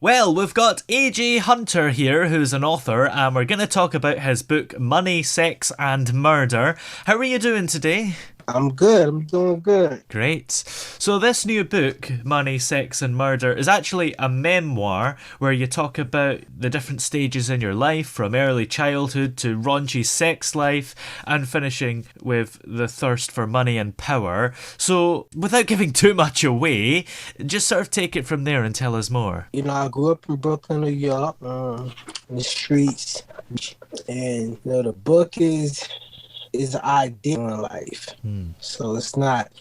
Well, we've got A.J Hunter here, who's an author, and we're going to talk about his book, Money, Sex and Murder. How are you doing today? I'm good. I'm doing good. Great. So this new book, Money, Sex and Murder, is actually a memoir where you talk about the different stages in your life, from early childhood to raunchy sex life, and finishing with the thirst for money and power. So without giving too much away, just sort of take it from there and tell us more. I grew up in Brooklyn, New York, in the streets, and the book is ideal in life. So it's not,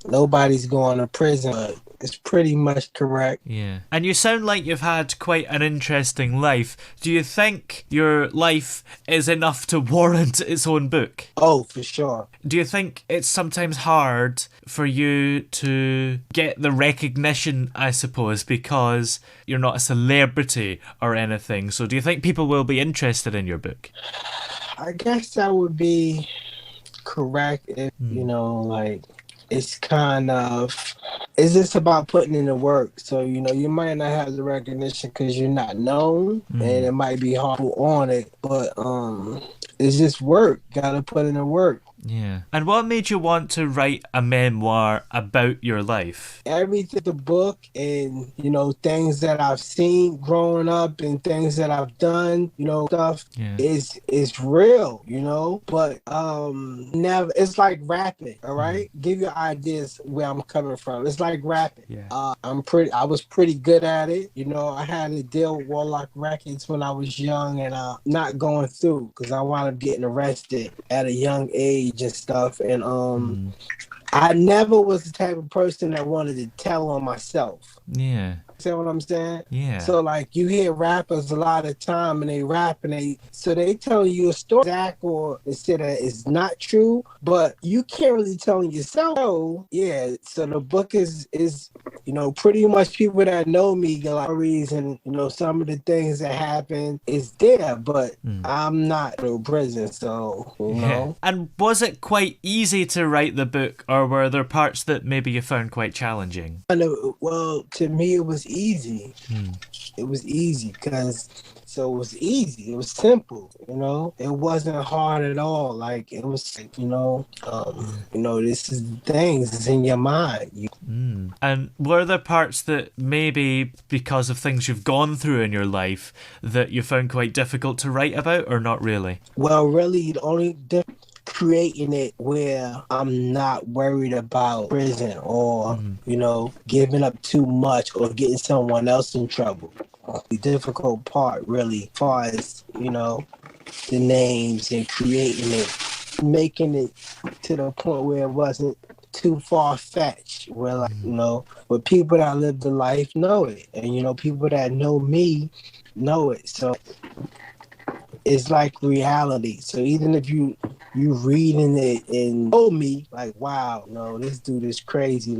nobody's going to prison, but it's pretty much correct. Yeah. And you sound like you've had quite an interesting life. Do you think your life is enough to warrant its own book? Oh, for sure. Do you think it's sometimes hard for you to get the recognition, I suppose, because you're not a celebrity or anything? So do you think people will be interested in your book? I guess that would be correct if, it's kind of, it's just about putting in the work. So, you might not have the recognition because you're not known and it might be hard on it, but it's just work. Gotta put in the work. Yeah. And what made you want to write a memoir about your life? Everything, the book and, things that I've seen growing up and things that I've done, stuff is real, but never, it's like rapping, all right? Give you ideas where I'm coming from. It's like rapping. Yeah. I was pretty good at it. I had to deal with Warlock Records when I was young and not going through because I wound up getting arrested at a young age and stuff, and I never was the type of person that wanted to tell on myself. Yeah. See what I'm saying? Yeah. So like you hear rappers a lot of time and they rap and they tell you a story exact or they say that it's not true, but you can't really tell yourself. So, yeah. So the book is pretty much people that know me stories and some of the things that happen is there, but I'm not in prison, so you know. And was it quite easy to write the book, or were there parts that maybe you found quite challenging? Well, to me it was easy. It was easy because it was easy. It was simple, It wasn't hard at all. Like it was, this is things. It's in your mind. And were there parts that maybe because of things you've gone through in your life that you found quite difficult to write about, or not really? Well, really, the only creating it where I'm not worried about prison or, giving up too much or getting someone else in trouble. The difficult part, really, as far as, the names and creating it, making it to the point where it wasn't too far-fetched, where, but people that live the life know it. And, people that know me know it. So it's like reality. So even if you reading it and know me, like, wow, this dude is crazy,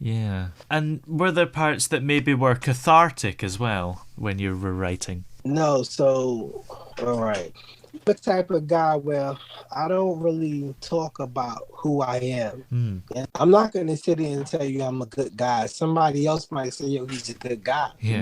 Yeah. And were there parts that maybe were cathartic as well when you were writing? No, so, all right. The type of guy where I don't really talk about who I am. And I'm not going to sit here and tell you I'm a good guy. Somebody else might say, yo, he's a good guy. You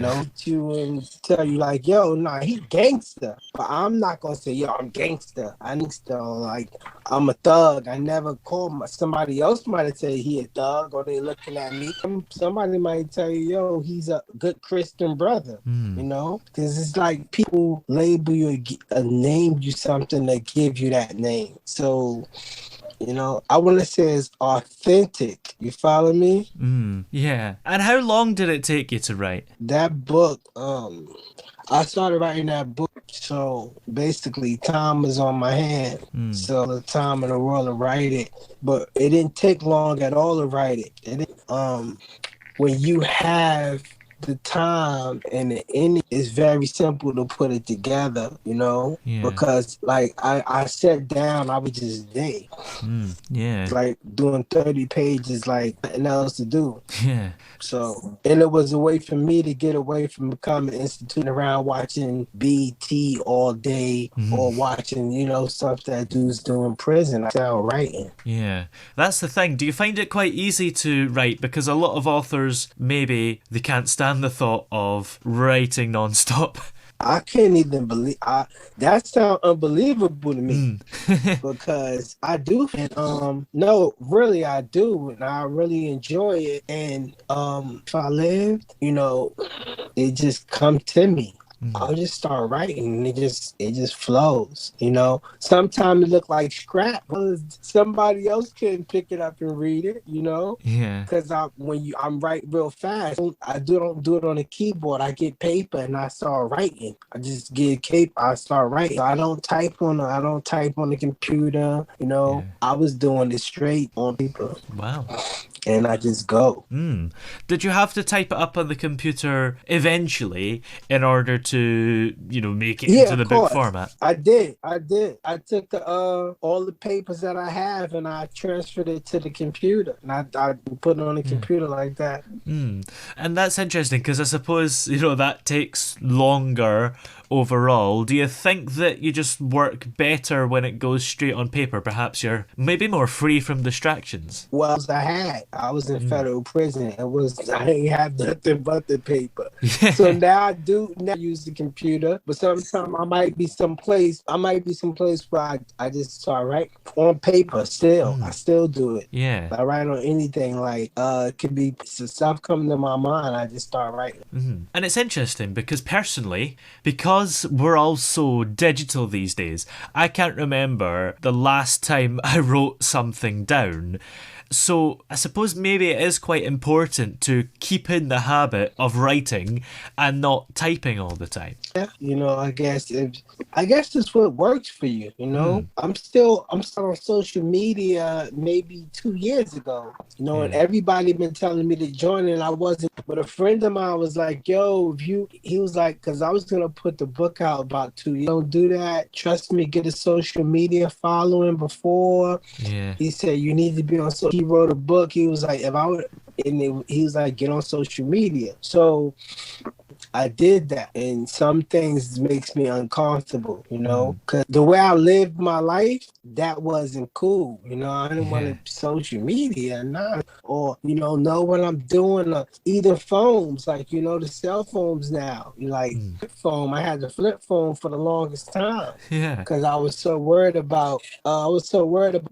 and tell you like, yo, nah, he gangster. But I'm not going to say, yo, I'm gangster. I'm a thug. I never call somebody else might say he a thug or they looking at me. Somebody might tell you, yo, he's a good Christian brother, because it's like people label you a name you something that give you that name. So, I want to say it's authentic. You follow me? Yeah. And how long did it take you to write? That book, I started writing that book, so basically time was on my hand. So the time in the world to write it, but it didn't take long at all to write it. When you have the time and the ending, it's very simple to put it together, because like I sat down, I was just there. Like doing 30 pages, like nothing else to do. So, and it was a way for me to get away from becoming instituted around watching BT all day or watching, stuff that dudes do in prison. I started writing. Yeah, that's the thing. Do you find it quite easy to write? Because a lot of authors, maybe they can't stand stand the thought of writing nonstop. I can't even believe that sounds unbelievable to me because I do. And no, really I do, and I really enjoy it. And if I lived, it just come to me. I'll just start writing, and it just flows. Sometimes it look like scrap because somebody else can pick it up and read it. Yeah. Because I'm writing real fast. I don't do it on a keyboard. I get paper and I start writing. I just get paper. I start writing. I don't type on the computer. Yeah. I was doing it straight on paper. Wow. And I just go. Did you have to type it up on the computer eventually in order to, make it into the book format? I did. I took all the papers that I have and I transferred it to the computer. And I put it on the computer like that. And that's interesting because I suppose, that takes longer overall. Do you think that you just work better when it goes straight on paper? Perhaps you're maybe more free from distractions. Well, I was in federal prison. I didn't have nothing but the paper. Yeah. So now I use the computer, but sometimes I might be someplace where I just start writing on paper still. I still do it. Yeah. I write on anything, like it could be stuff coming to my mind, I just start writing. And it's interesting because personally, because we're all so digital these days, I can't remember the last time I wrote something down. So I suppose maybe it is quite important to keep in the habit of writing and not typing all the time. Yeah, I guess that's what works for you. I'm still on social media maybe 2 years ago. And everybody been telling me to join, and I wasn't. But a friend of mine was like, "Yo, he was like, because I was gonna put the book out about 2 years. Don't do that. Trust me, get a social media following before." Yeah. He said you need to be on social. He wrote a book. He was like, he was like, get on social media. So I did that, and some things makes me uncomfortable, because the way I lived my life, that wasn't cool. I didn't want to social media, or know what I'm doing. Either phones, like the cell phones now, flip phone. I had the flip phone for the longest time, because I was so worried about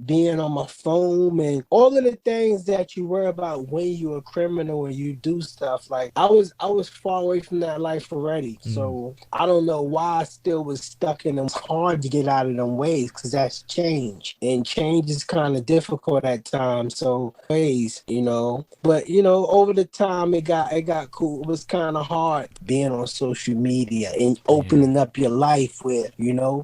being on my phone and all of the things that you worry about when you're a criminal and you do stuff. Like I was far away from that life already, so I don't know why I still was stuck in them. It's hard to get out of them ways because that's change, and change is kind of difficult at times. So ways, but over the time it got cool. It was kind of hard being on social media and opening up your life with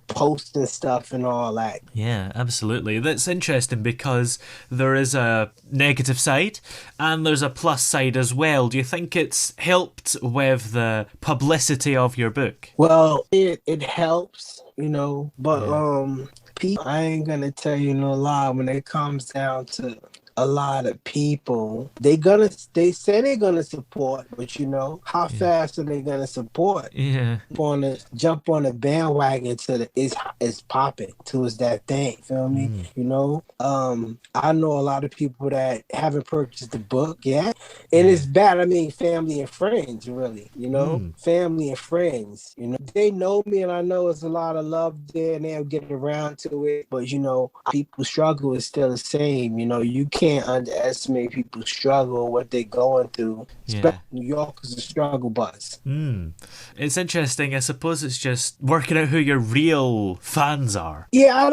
posting stuff and all that. Yeah, absolutely. That's interesting because there is a negative side and there's a plus side as well. Do you think it's helped with the publicity of your book? Well, it helps, but people, I ain't gonna tell you no lie, when it comes down to a lot of people, they say they're gonna support, but how fast are they gonna support? Jump on the bandwagon to it's popping to it's that thing. Feel me? I know a lot of people that haven't purchased the book yet, and it's bad. I mean, family and friends, really. Family and friends. They know me, and I know it's a lot of love there, and they'll get around to it. But people's struggle is still the same. You can't underestimate people's struggle, what they're going through. Especially New York is a struggle bus. It's interesting. I suppose it's just working out who your real fans are. Yeah,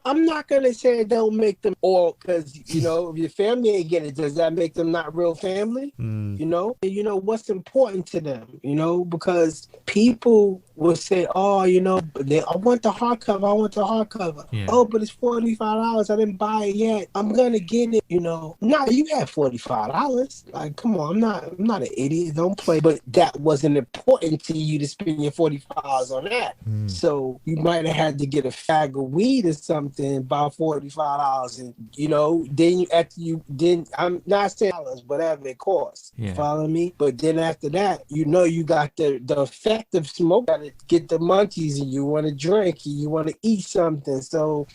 I'm not gonna say it don't make them all, because if your family ain't get it, does that make them not real family? What's important to them, because people will say, oh, I want the hardcover. Oh, but it's $45. I didn't buy it yet. I'm gonna get it. Nah, you had $45. Like, come on, I'm not an idiot. Don't play. But that wasn't important to you to spend your $45 on that. So you might have had to get a fag of weed or something, about $45, and then I'm not saying dollars, whatever it costs. Follow me? But then after that, you got the effect of smoke that to get the munchies and you want to drink and you want to eat something. So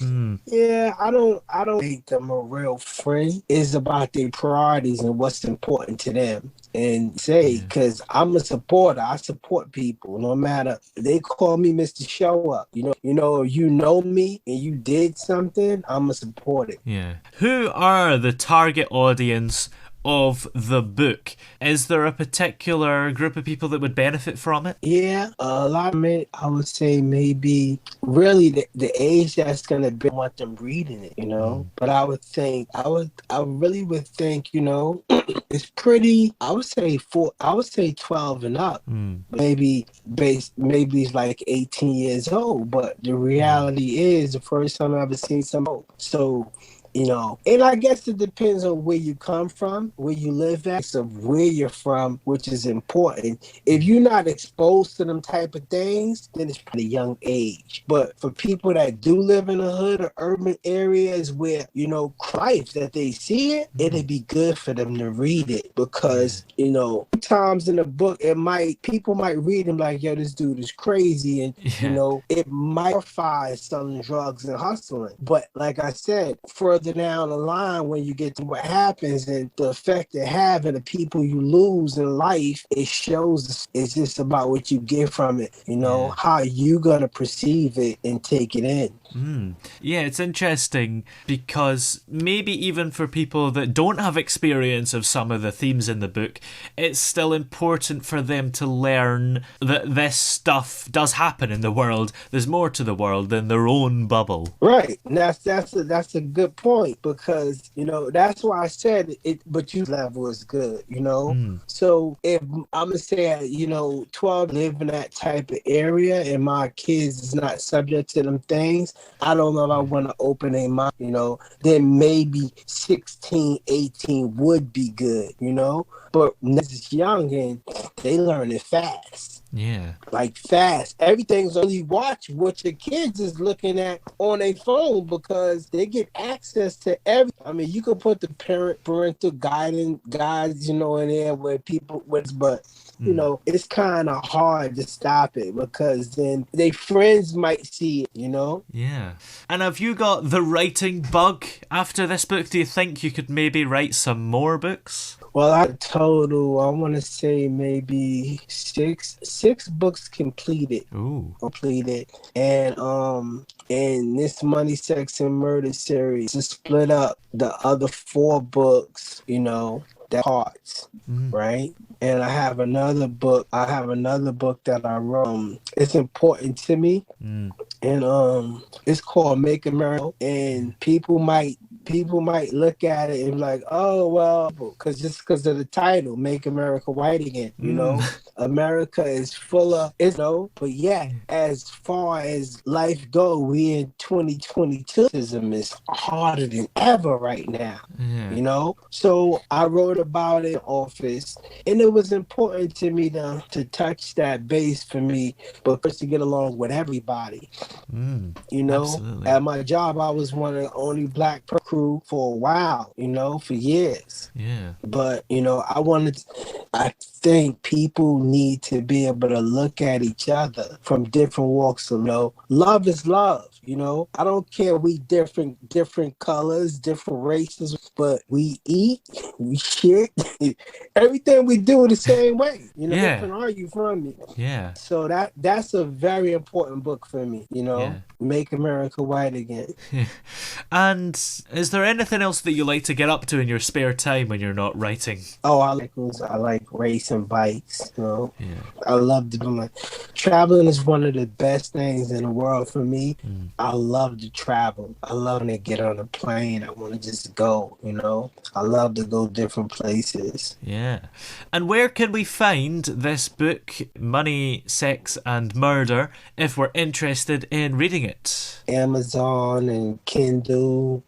yeah, I don't make them a real friend. It's about their priorities and what's important to them. And say, because I'm a supporter, I support people no matter. They call me Mr. Show Up. You know me and you did something, I'm gonna support it. Yeah. Who are the target audience of the book? Is there a particular group of people that would benefit from it? Yeah, a lot of it, I would say maybe really the age that's gonna be want them reading it, But I really would think, it's pretty. I would say 12 and up. Maybe it's like 18 years old. But the reality is, the first time I ever seen some old. So. And I guess it depends on where you come from, where you live at, so where you're from, which is important. If you're not exposed to them type of things, then it's pretty young age. But for people that do live in the hood or urban areas where, Christ, that they see it, it'd be good for them to read it because, times in the book, people might read them like, yo, this dude is crazy. And, it might glorify selling drugs and hustling. But like I said, further down the line, when you get to what happens and the effect it have and the people you lose in life, it shows. It's just about what you get from it, how you gonna perceive it and take it in. Yeah, it's interesting because maybe even for people that don't have experience of some of the themes in the book, it's still important for them to learn that this stuff does happen in the world. There's more to the world than their own bubble. Right. And that's a good point because, that's why I said it, but your level is good, So if I'm going to say, 12 live in that type of area and my kids is not subject to them things, I don't know if I want to open a mind, then maybe 16, 18 would be good, But when it's young and they learn it fast. Yeah. Like fast. Everything's only watch what your kids is looking at on a phone because they get access to everything. I mean, you could put the parental guidance guides, in there where people with, but it's kind of hard to stop it because then their friends might see it, Yeah. And have you got the writing bug after this book? Do you think you could maybe write some more books? Well, I want to say maybe six books completed. Ooh. Completed. And this Money, Sex, and Murder series is split up the other 4 books, that parts, right? And I have another book that I wrote. It's important to me. And it's called Make America. And people might look at it and be like, oh, well, because of the title, Make America White Again, America is full of, but yeah, as far as life goes, we in 2022, racism is harder than ever right now, So I wrote about it in office, and it was important to me to touch that base for me, but first to get along with everybody, Absolutely. At my job, I was one of the only black crew for a while, for years. Yeah. But, I think people need to be able to look at each other from different walks of life. Love is love, I don't care we different colors, different races, but we eat, we shit, everything we do the same way, different are you from me? Yeah. So that's a very important book for me, Make America White Again. And is there anything else that you like to get up to in your spare time when you're not writing? Oh, I like racing bikes, Yeah. I love to do traveling is one of the best things in the world for me. I love to travel. I love to get on a plane. I want to just go, I love to go different places. Yeah. And where can we find this book, Money, Sex and Murder, if we're interested in reading it? Amazon and Kindle.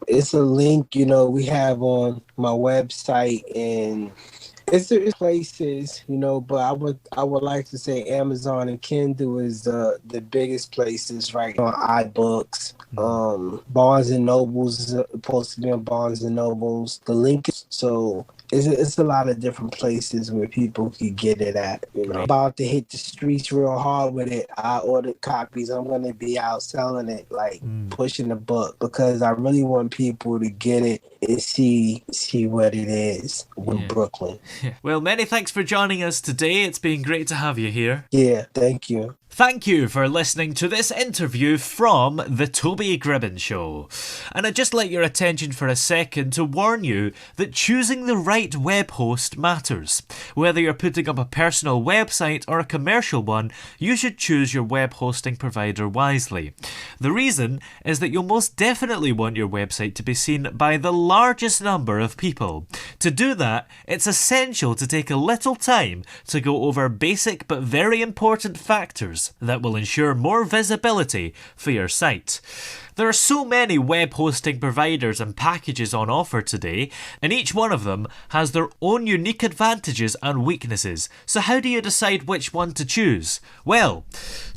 It's a link, we have on my website, and it's places, but I would like to say Amazon and Kindle is the biggest places right on iBooks. Barnes and Nobles is supposed to be on Barnes and Nobles. The link is so it's a lot of different places where people can get it at. You know, about to hit the streets real hard with it. I ordered copies. I'm gonna be out selling it, like pushing the book, because I really want people to get it and see what it is in Brooklyn. Well, many thanks for joining us today. It's been great to have you here. Yeah, thank you. Thank you for listening to this interview from The Toby Gribbon Show. And I'd just like your attention for a second to warn you that choosing the right web host matters. Whether you're putting up a personal website or a commercial one, you should choose your web hosting provider wisely. The reason is that you'll most definitely want your website to be seen by the largest number of people. To do that, it's essential to take a little time to go over basic but very important factors that will ensure more visibility for your site. There are so many web hosting providers and packages on offer today, and each one of them has their own unique advantages and weaknesses. So how do you decide which one to choose? Well,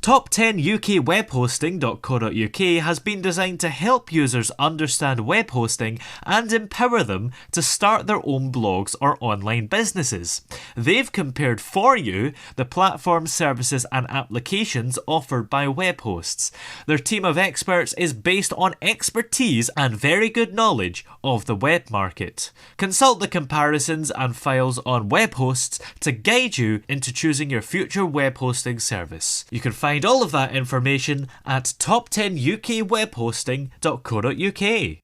top10ukwebhosting.co.uk has been designed to help users understand web hosting and empower them to start their own blogs or online businesses. They've compared for you the platforms, services and applications offered by web hosts. Their team of experts is based on expertise and very good knowledge of the web market. Consult the comparisons and files on web hosts to guide you into choosing your future web hosting service. You can find all of that information at top10ukwebhosting.co.uk.